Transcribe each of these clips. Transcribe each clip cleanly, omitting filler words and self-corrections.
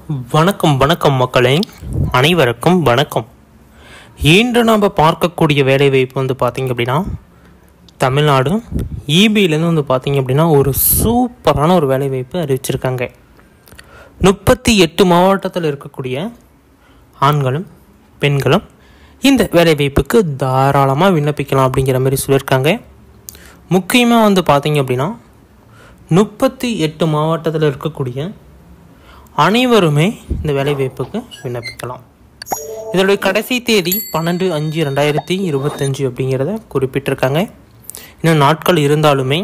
வணக்கம் வணக்கம் மக்களே, அனைவருக்கும் வணக்கம். இன்று நாம் பார்க்கக்கூடிய வேலைவாய்ப்பு பார்த்திங்க அப்படின்னா தமிழ்நாடு இபியிலேருந்து பார்த்திங்க அப்படின்னா ஒரு சூப்பரான ஒரு வேலைவாய்ப்பு அறிவிச்சிருக்காங்க. 38 மாவட்டத்தில் இருக்கக்கூடிய ஆண்களும் பெண்களும் இந்த வேலைவாய்ப்புக்கு தாராளமாக விண்ணப்பிக்கலாம் அப்படிங்கிற மாதிரி சொல்லியிருக்காங்க. முக்கியமாக பார்த்திங்க அப்படின்னா 38 மாவட்டத்தில் இருக்கக்கூடிய அனைவருமே இந்த வேலைவாய்ப்புக்கு விண்ணப்பிக்கலாம். இதனுடைய கடைசி தேதி 12/5/2025 அப்படிங்கிறத குறிப்பிட்டிருக்காங்க. இன்னும் நாட்கள் இருந்தாலுமே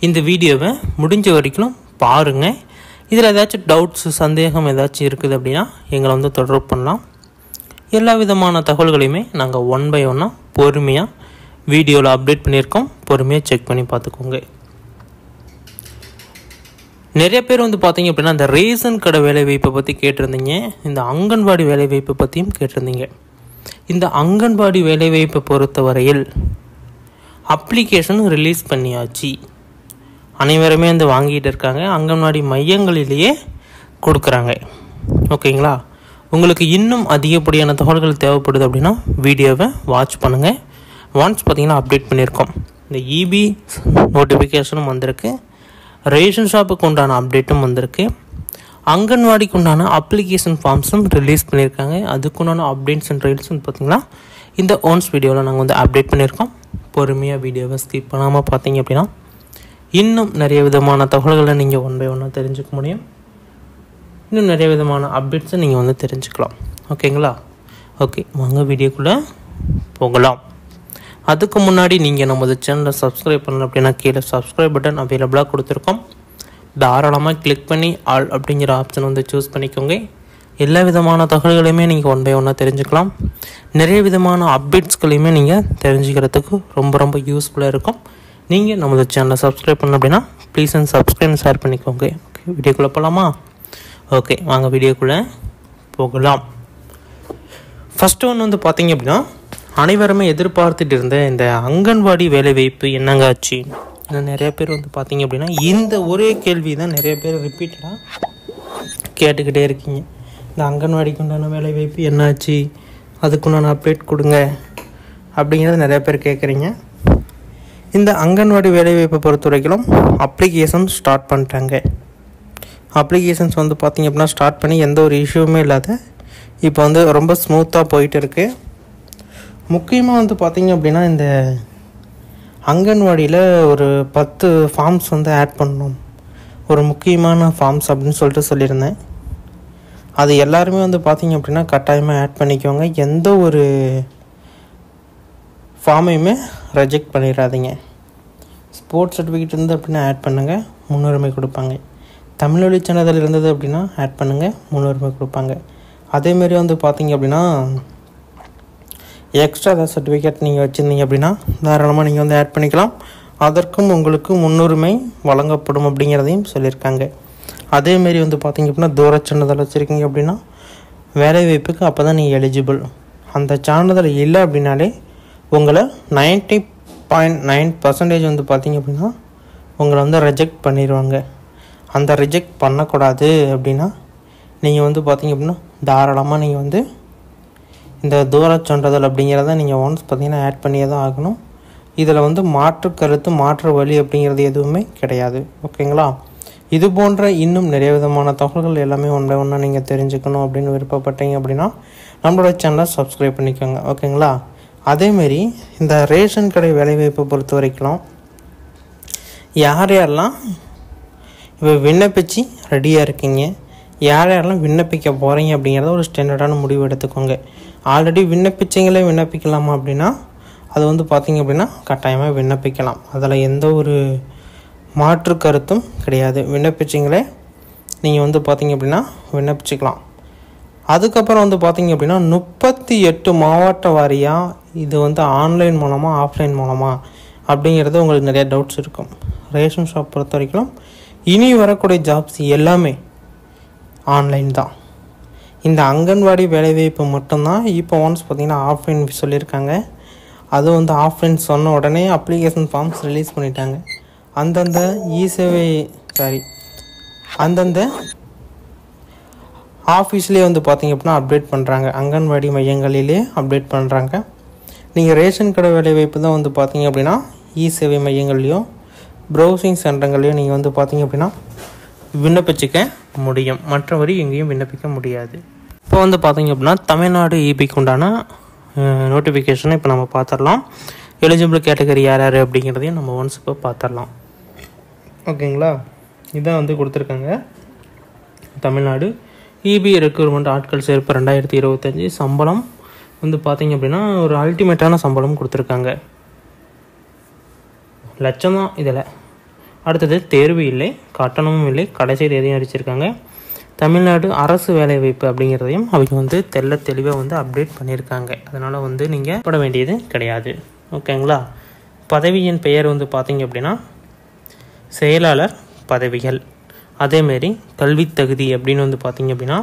இந்த வீடியோவை முடிஞ்ச வரைக்கும் பாருங்கள். இதில் ஏதாச்சும் டவுட்ஸ் சந்தேகம் ஏதாச்சும் இருக்குது அப்படின்னா எங்களை தொடர்பு பண்ணலாம். எல்லா விதமான தகவல்களையுமே நாங்கள் 1 by 1 பொறுமையாக வீடியோவில் அப்டேட் பண்ணியிருக்கோம். பொறுமையாக செக் பண்ணி பார்த்துக்கோங்க. நிறைய பேர் பார்த்திங்க அப்படின்னா இந்த ரேஷன் கடை வேலைவாய்ப்பை பற்றி கேட்டிருந்தீங்க. இந்த அங்கன்வாடி வேலைவாய்ப்பை பற்றியும் கேட்டிருந்தீங்க. இந்த அங்கன்வாடி வேலைவாய்ப்பை பொறுத்தவரையில் அப்ளிகேஷன் ரிலீஸ் பண்ணியாச்சு. அனைவருமே வாங்கிட்டு இருக்காங்க. அங்கன்வாடி மையங்களிலேயே கொடுக்குறாங்க. ஓகேங்களா? உங்களுக்கு இன்னும் அதிகப்படியான தகவல்கள் தேவைப்படுது அப்படின்னா வீடியோவை வாட்ச் பண்ணுங்கள். ஒன்ஸ் பார்த்திங்கன்னா அப்டேட் பண்ணியிருக்கோம். இந்த இபி நோட்டிஃபிகேஷனும் வந்திருக்கு. ரேஷன் ஷாப்புக்கு உண்டான அப்டேட்டும் வந்திருக்கு. அங்கன்வாடிக்கு உண்டான அப்ளிகேஷன் ஃபார்ம்ஸும் ரிலீஸ் பண்ணியிருக்காங்க. அதுக்குண்டான அப்டேட்ஸ் அண்ட் ட்ரைல்ஸும் பார்த்திங்கன்னா இந்த ஓன்ஸ் வீடியோவில் நாங்கள் அப்டேட் பண்ணியிருக்கோம். பொறுமையாக வீடியோவை ஸ்கிப் பண்ணாமல் பார்த்தீங்க அப்படின்னா இன்னும் நிறைய விதமான தகவல்களை நீங்கள் 1 by 1 தெரிஞ்சுக்க முடியும். இன்னும் நிறைய விதமான அப்டேட்ஸை நீங்கள் தெரிஞ்சுக்கலாம். ஓகேங்களா? ஓகே, வாங்க வீடியோக்குள்ளே போகலாம். அதுக்கு முன்னாடி நீங்கள் நமது சேனலை சப்ஸ்கிரைப் பண்ணல அப்படின்னா கீழே சப்ஸ்கிரைப் பட்டன் அவைலபிளாக கொடுத்துருக்கோம். தாராளமாக கிளிக் பண்ணி ஆல் அப்படிங்கிற ஆப்ஷன் சூஸ் பண்ணிக்கோங்க. எல்லா விதமான தகவல்களையுமே நீங்கள் 1 by 1 தெரிஞ்சுக்கலாம். நிறைய விதமான அப்டேட்ஸ்களையுமே நீங்கள் தெரிஞ்சுக்கிறதுக்கு ரொம்ப யூஸ்ஃபுல்லாக இருக்கும். நீங்கள் நமது சேனலை சப்ஸ்கிரைப் பண்ணல அப்படின்னா ப்ளீஸ் அண்ட் சப்ஸ்கிரைப் ஷேர் பண்ணிக்கோங்க. ஓகே, வீடியோக்குள்ளே போகலாமா? ஓகே, வாங்க வீடியோக்குள்ளே போகலாம். ஃபஸ்ட்டு ஒன்று பார்த்தீங்க அப்படின்னா அனைவருமே எதிர்பார்த்துட்டு இருந்த இந்த அங்கன்வாடி வேலைவாய்ப்பு என்னங்க ஆச்சு? நிறைய பேர் பார்த்தீங்க அப்படின்னா இந்த ஒரே கேள்வி தான் நிறைய பேர் ரிப்பீட்டடாக கேட்டுக்கிட்டே இருக்கீங்க. இந்த அங்கன்வாடிக்கு உண்டான வேலைவாய்ப்பு என்னாச்சு, அதுக்குண்டான அப்டேட் கொடுங்க அப்படிங்கிறத நிறைய பேர் கேட்குறீங்க. இந்த அங்கன்வாடி வேலைவாய்ப்பை பொறுத்த வரைக்கும் அப்ளிகேஷன் ஸ்டார்ட் பண்ணிட்டாங்க. அப்ளிகேஷன்ஸ் பார்த்தீங்க அப்படின்னா ஸ்டார்ட் பண்ணி எந்த ஒரு இஷ்யூவுமே இல்லாத இப்போ ரொம்ப ஸ்மூத்தாக போயிட்டு இருக்குது. முக்கியமாக பார்த்தீங்க அப்படின்னா இந்த அங்கன்வாடியில் ஒரு 10 ஃபார்ம்ஸ் ஆட் பண்ணணும். ஒரு முக்கியமான ஃபார்ம்ஸ் அப்படின்னு சொல்லியிருந்தேன். அது எல்லாருமே பார்த்தீங்க அப்படின்னா கட்டாயமாக ஆட் பண்ணிக்கோங்க. எந்த ஒரு ஃபார்மையுமே ரிஜெக்ட் பண்ணிடாதீங்க. ஸ்போர்ட்ஸ் சர்டிஃபிகேட் இருந்து அப்படின்னா ஆட் பண்ணுங்கள், முன்னுரிமை கொடுப்பாங்க. தமிழ்வழி சேனல் இருந்தது அப்படின்னா ஆட் பண்ணுங்கள், முன்னுரிமை கொடுப்பாங்க. அதேமாரி பார்த்தீங்க அப்படின்னா எக்ஸ்ட்ரா ஏதாவது சர்டிஃபிகேட் நீங்கள் வச்சுருந்தீங்க அப்படின்னா தாராளமாக நீங்கள் ஆட் பண்ணிக்கலாம். அதற்கும் உங்களுக்கு முன்னுரிமை வழங்கப்படும் அப்படிங்கிறதையும் சொல்லியிருக்காங்க. அதேமாரி பார்த்தீங்க அப்படின்னா தூர சான்றிதழ் வச்சுருக்கீங்க அப்படின்னா வேலைவாய்ப்புக்கு அப்போ தான் நீங்கள் எலிஜிபிள். அந்த சான்றிதழ் இல்லை அப்படின்னாலே உங்களை 90.9% பார்த்தீங்க அப்படின்னா உங்களை ரிஜெக்ட் பண்ணிடுவாங்க. அந்த ரிஜெக்ட் பண்ணக்கூடாது அப்படின்னா நீங்கள் பார்த்தீங்க அப்படின்னா தாராளமாக நீங்கள் இந்த தூர சான்றிதழ் அப்படிங்கிறத நீங்கள் ஒன்ஸ் பார்த்தீங்கன்னா ஆட் பண்ணியே தான் ஆகணும். இதில் மாற்று கருத்து மாற்று வழி அப்படிங்கிறது எதுவுமே கிடையாது. ஓகேங்களா? இது போன்ற இன்னும் நிறைய விதமான தகவல்கள் எல்லாமே 1 by 1 நீங்கள் தெரிஞ்சுக்கணும் அப்படின்னு விருப்பப்பட்டீங்க அப்படின்னா நம்மளோட சேனலை சப்ஸ்கிரைப் பண்ணிக்கோங்க. ஓகேங்களா? அதேமாரி இந்த ரேஷன் கடை வேலைவாய்ப்பை பொறுத்த வரைக்கும் யாரெல்லாம் இப்போ விண்ணப்பிச்சு ரெடியாக இருக்கீங்க, யாரெல்லாம் விண்ணப்பிக்க போகிறீங்க அப்படிங்கிறத ஒரு ஸ்டாண்டர்டான முடிவு எடுத்துக்கோங்க. ஆல்ரெடி விண்ணப்பிச்சிங்களே விண்ணப்பிக்கலாமா அப்படின்னா அது பார்த்தீங்க அப்படின்னா கட்டாயமாக விண்ணப்பிக்கலாம். அதில் எந்த ஒரு மாற்று கருத்தும் கிடையாது. விண்ணப்பிச்சிங்களே நீங்கள் பார்த்தீங்க அப்படின்னா விண்ணப்பிச்சிக்கலாம். அதுக்கப்புறம் பார்த்தீங்க அப்படின்னா 38 மாவட்ட வாரியாக இது ஆன்லைன் மூலமாக ஆஃப்லைன் மூலமாக அப்படிங்கிறது உங்களுக்கு நிறைய டவுட்ஸ் இருக்கும். ரேஷன் ஷாப் பொறுத்த வரைக்கும் இனி வரக்கூடிய ஜாப்ஸ் எல்லாமே ஆன்லைன் தான். இந்த அங்கன்வாடி வேலைவாய்ப்பு மட்டும்தான் இப்போ ஒன்ஸ் பார்த்திங்கன்னா ஆஃப்லைன் சொல்லியிருக்காங்க. அது ஆஃப்லைன் சொன்ன உடனே அப்ளிகேஷன் ஃபார்ம்ஸ் ரிலீஸ் பண்ணிட்டாங்க. அந்தந்த இ சேவை அந்தந்த ஆஃபீஸ்லேயே வந்து பார்த்திங்க அப்படின்னா அப்டேட் பண்ணுறாங்க, அங்கன்வாடி மையங்களிலே அப்டேட் பண்ணுறாங்க. நீங்கள் ரேஷன் கடை வேலைவாய்ப்பு தான் வந்து பார்த்திங்க அப்படின்னா இ-சேவை மையங்கள்லையும் ப்ரௌசிங் சென்டர்கள்லையும் நீங்கள் வந்து பார்த்திங்க அப்படின்னா விண்ணப்பிச்சிக்க முடியும். மற்றபடி எங்கேயும் விண்ணப்பிக்க முடியாது. இப்போ வந்து பார்த்திங்க அப்படின்னா தமிழ்நாடு இபிக்கு உண்டான நோட்டிஃபிகேஷனை இப்போ நம்ம பார்த்துடலாம். எலிஜிபிள் கேட்டகரி யார் யார் அப்படிங்கிறதையும் நம்ம ஒன்ஸ் இப்போ பார்த்துடலாம். ஓகேங்களா, இதான் வந்து கொடுத்துருக்காங்க. தமிழ்நாடு இபி ரெக்ரூட்மெண்ட் ஆட்கள் சேர்ப்பு 2025 சம்பளம் வந்து பார்த்திங்க அப்படின்னா ஒரு அல்டிமேட்டான சம்பளம் கொடுத்துருக்காங்க. லட்சம் தான் இதில். அடுத்தது தேர்வு இல்லை, கட்டணமும் இல்லை, கடைசி தேதியும் அடிச்சிருக்காங்க. தமிழ்நாடு அரசு வேலைவாய்ப்பு அப்படிங்கிறதையும் அவங்க வந்து தெளிவாக வந்து அப்டேட் பண்ணியிருக்காங்க. அதனால் வந்து நீங்கள் பட வேண்டியது கிடையாது. ஓகேங்களா. பதவியின் பெயர் வந்து பார்த்திங்க அப்படின்னா செயலாளர் பதவிகள். அதேமாரி கல்வி தகுதி அப்படின்னு வந்து பார்த்திங்க அப்படின்னா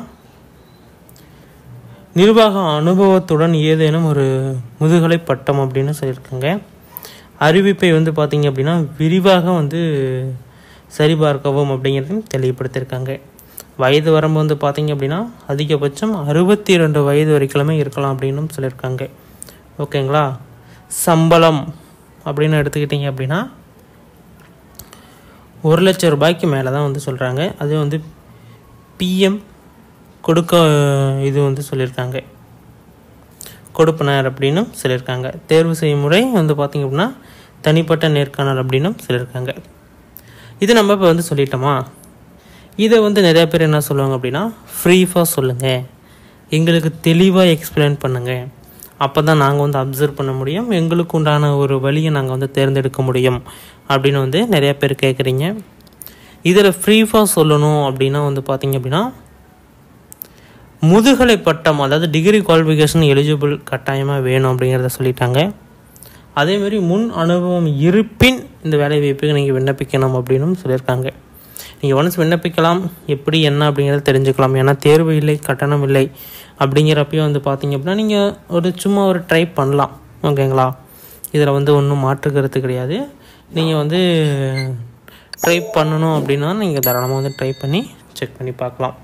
நிர்வாக அனுபவத்துடன் ஏதேனும் ஒரு முதுகலை பட்டம் அப்படின்னு சொல்லியிருக்காங்க. அறிவிப்பை வந்து பார்த்திங்க அப்படின்னா விரிவாக வந்து சரிபார்க்கவும் அப்படிங்கிறதையும் தெளிவுபடுத்தியிருக்காங்க. வயது வரம்பு வந்து பார்த்திங்க அப்படின்னா அதிகபட்சம் 62 வயது வரைக்குமே இருக்கலாம் அப்படின்னு சொல்லியிருக்காங்க. ஓகேங்களா. சம்பளம் அப்படின்னு எடுத்துக்கிட்டிங்க அப்படின்னா 1 லட்சம் ரூபாய்க்கு மேலே தான் வந்து சொல்கிறாங்க. அது வந்து பிஎம் இது வந்து சொல்லியிருக்காங்க, கொடுப்பனர் அப்படின்னு சொல்லியிருக்காங்க. தேர்வு செய்யும் முறை வந்து பார்த்திங்க அப்படின்னா தனிப்பட்ட நேர்காணல் அப்படின்னு சொல்லியிருக்காங்க. இது நம்ம இப்போ வந்து சொல்லிட்டோமா. இதை வந்து நிறையா பேர் என்ன சொல்லுவாங்க அப்படின்னா ஃப்ரீஃபாக சொல்லுங்கள், எங்களுக்கு தெளிவாக எக்ஸ்பிளைன் பண்ணுங்கள், அப்போ தான் நாங்கள் வந்து அப்சர்வ் பண்ண முடியும், எங்களுக்கு உண்டான ஒரு வழியை நாங்கள் வந்து தேர்ந்தெடுக்க முடியும் அப்படின்னு வந்து நிறையா பேர் கேட்குறீங்க. இதில் ஃப்ரீஃபாக சொல்லணும் அப்படின்னா வந்து பார்த்திங்க அப்படின்னா முதுகலை பட்டம், அதாவது டிகிரி குவாலிஃபிகேஷன் எலிஜிபிள் கட்டாயமாக வேணும் அப்படிங்கிறத சொல்லிட்டாங்க. அதேமாதிரி முன் அனுபவம் இருப்பின் இந்த வேலை வாய்ப்புக்கு நீங்கள் விண்ணப்பிக்கணும் அப்படின்னு சொல்லியிருக்காங்க. நீங்கள் ஒன்ஸ் விண்ணப்பிக்கலாம், எப்படி என்ன அப்படிங்கிறத தெரிஞ்சுக்கலாம். ஏன்னா தேர்வு இல்லை, கட்டணம் இல்லை அப்படிங்கிறப்பையும் வந்து பார்த்திங்க அப்படின்னா நீங்கள் சும்மா ஒரு ட்ரை பண்ணலாம். ஓகேங்களா. இதில் வந்து ஒன்றும் மாற்றுக்கிறது கிடையாது. நீங்கள் வந்து ட்ரை பண்ணணும் அப்படின்னா நீங்கள் தாராளமாக வந்து ட்ரை பண்ணி செக் பண்ணி பார்க்கலாம்.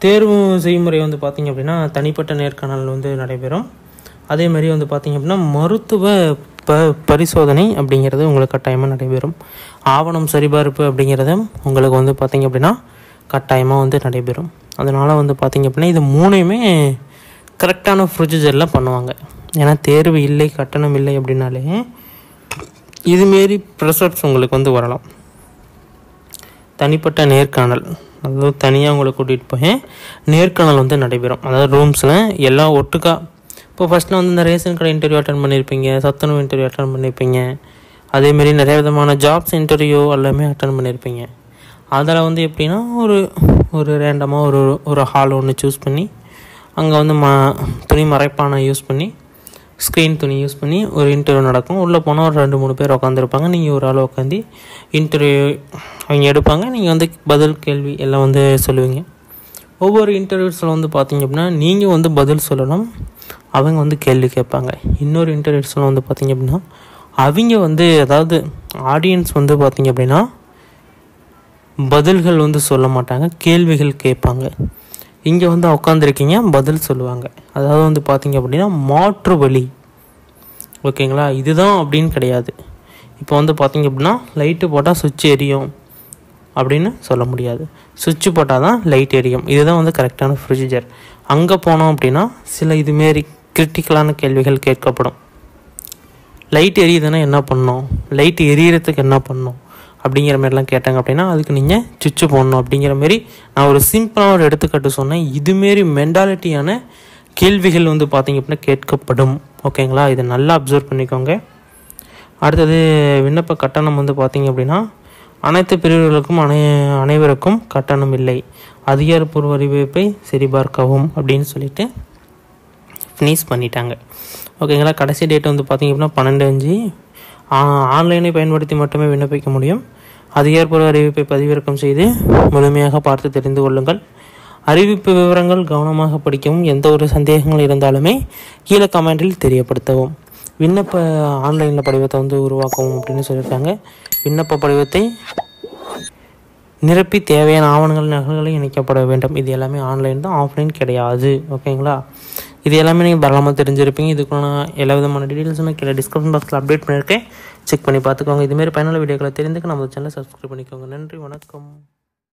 தேர்வு செய்முறை வந்து பார்த்திங்க அப்படின்னா தனிப்பட்ட நேர்காணல் வந்து நடைபெறும். அதேமாதிரி வந்து பார்த்திங்க அப்படின்னா மருத்துவ பரிசோதனை அப்படிங்கிறது உங்களுக்கு கட்டாயமாக நடைபெறும். ஆவணம் சரிபார்ப்பு அப்படிங்கிறதும் உங்களுக்கு வந்து பார்த்திங்க அப்படின்னா கட்டாயமாக வந்து நடைபெறும். அதனால் வந்து பார்த்திங்க அப்படின்னா இது 3மே கரெக்டான ப்ரொசீஜரில் பண்ணுவாங்க. ஏன்னா தேர்வு இல்லை, கட்டணம் இல்லை அப்படின்னாலே இதுமாரி ப்ரெஷர்ஸ் உங்களுக்கு வந்து வரலாம். தனிப்பட்ட நேர்காணல், அதாவது தனியாக உங்களை கூட்டிகிட்டு போய் நேர்காணல் வந்து நடைபெறும். அதாவது ரூம்ஸில் எல்லாம் ஒட்டுக்கா. இப்போ ஃபஸ்ட்டில் வந்து இந்த ரேஷன் கடை இன்டர்வியூ அட்டன் பண்ணியிருப்பீங்க, சத்துணவு இன்டர்வியூ அட்டன் பண்ணியிருப்பீங்க, அதேமாரி நிறைய விதமான ஜாப்ஸ் இன்டர்வியூ எல்லாமே அட்டன் பண்ணியிருப்பீங்க. அதில் வந்து எப்படின்னா ஒரு ரேண்டமாக ஒரு ஹால் ஒன்று சூஸ் பண்ணி அங்கே வந்து துணி மறைப்பானை யூஸ் பண்ணி ஸ்க்ரீன் துணி யூஸ் பண்ணி ஒரு இன்டர்வியூ நடக்கும். உள்ளே போனால் ஒரு 2-3 பேர் உட்காந்துருப்பாங்க. நீங்கள் ஒரு ஆள் உட்காந்து இன்டர்வியூ அவங்க எடுப்பாங்க. நீங்கள் வந்து பதில் கேள்வி எல்லாம் வந்து சொல்லுவீங்க. ஒவ்வொரு இன்டர்வியூஸில் வந்து பார்த்திங்க அப்படின்னா நீங்கள் வந்து பதில் சொல்லணும், அவங்க வந்து கேள்வி கேட்பாங்க. இன்னொரு இன்டர்வியூஸில் வந்து பார்த்திங்க அப்படின்னா அவங்க வந்து அதாவது ஆடியன்ஸ் வந்து பார்த்திங்க அப்படின்னா பதில்கள் வந்து சொல்ல மாட்டாங்க, கேள்விகள் கேட்பாங்க. இங்கே வந்து உட்காந்துருக்கீங்க, பதில் சொல்லுவாங்க. அதாவது வந்து பார்த்திங்க அப்படின்னா மாற்று வழி. ஓகேங்களா. இதுதான் அப்படின்னு கிடையாது. இப்போ வந்து பார்த்திங்க அப்படின்னா லைட்டு போட்டால் சுவிட்ச் எரியும் அப்படின்னு சொல்ல முடியாது. சுவிட்சு போட்டால் தான் லைட் எரியும். இதுதான் வந்து கரெக்டான ப்ரொசீஜர். அங்கே போனோம் அப்படின்னா சில இதுமாரி கிரிட்டிக்கலான கேள்விகள் கேட்கப்படும். லைட் எரியுதுன்னா என்ன பண்ணணும், லைட் எரியறதுக்கு என்ன பண்ணணும் அப்படிங்கிற மாதிரிலாம் கேட்டாங்க அப்படின்னா அதுக்கு நீங்கள் சுவிட்சு போடணும் அப்படிங்கிற மாரி நான் ஒரு சிம்பிளாக ஒரு எடுத்துக்காட்டு சொன்னேன். இதுமாரி மென்டாலிட்டியான கேள்விகள் வந்து பார்த்திங்க அப்படின்னா கேட்கப்படும். ஓகேங்களா. இதை நல்லா அப்சர்வ் பண்ணிக்கோங்க. அடுத்தது விண்ணப்ப கட்டணம் வந்து பார்த்திங்க அப்படின்னா அனைத்து பிரிவுகளுக்கும் அனைவருக்கும் கட்டணம் இல்லை, அதிகாரப்பூர்வ அறிவிப்பை சரிபார்க்கவும் அப்படின்னு சொல்லிட்டு ஃபினிஷ் பண்ணிட்டாங்க. ஓகேங்களா. கடைசி டேட் வந்து பார்த்திங்க அப்படின்னா 12/5. ஆன்லைனை பயன்படுத்தி மட்டுமே விண்ணப்பிக்க முடியும். அதிகாரப்பூர்வ அறிவிப்பை பதிவிறக்கம் செய்து முழுமையாக பார்த்து தெரிந்து கொள்ளுங்கள். அறிவிப்பு விவரங்கள் கவனமாக படிக்கவும். எந்த ஒரு சந்தேகங்கள் இருந்தாலுமே கீழே கமெண்டில் தெரியப்படுத்தவும். விண்ணப்ப ஆன்லைனில் படிவத்தை வந்து உருவாக்கவும் அப்படின்னு சொல்லியிருக்காங்க. விண்ணப்ப படிவத்தை நிரப்பி தேவையான நகல்களை இணைக்கப்பட வேண்டும். இது எல்லாமே ஆன்லைன் தான், ஆஃப்லைன் கிடையாது. ஓகேங்களா? இது எல்லாமே நீங்கள் பரவாயில்லாமல் தெரிஞ்சிருப்பீங்க. இதுக்கான எல்லா விதமான டீட்டெயில்ஸுமே கீழே டிஸ்கிரிப்ஷன் பாக்ஸில் அப்டேட் பண்ணியிருக்கேன். செக் பண்ணி பார்த்துக்கோங்க. இதுமாரி பயனுள்ள வீடியோக்களை தெரிந்துக்க நம்ம சேனலை சப்ஸ்கிரைப் பண்ணிக்கோங்க. நன்றி, வணக்கம்.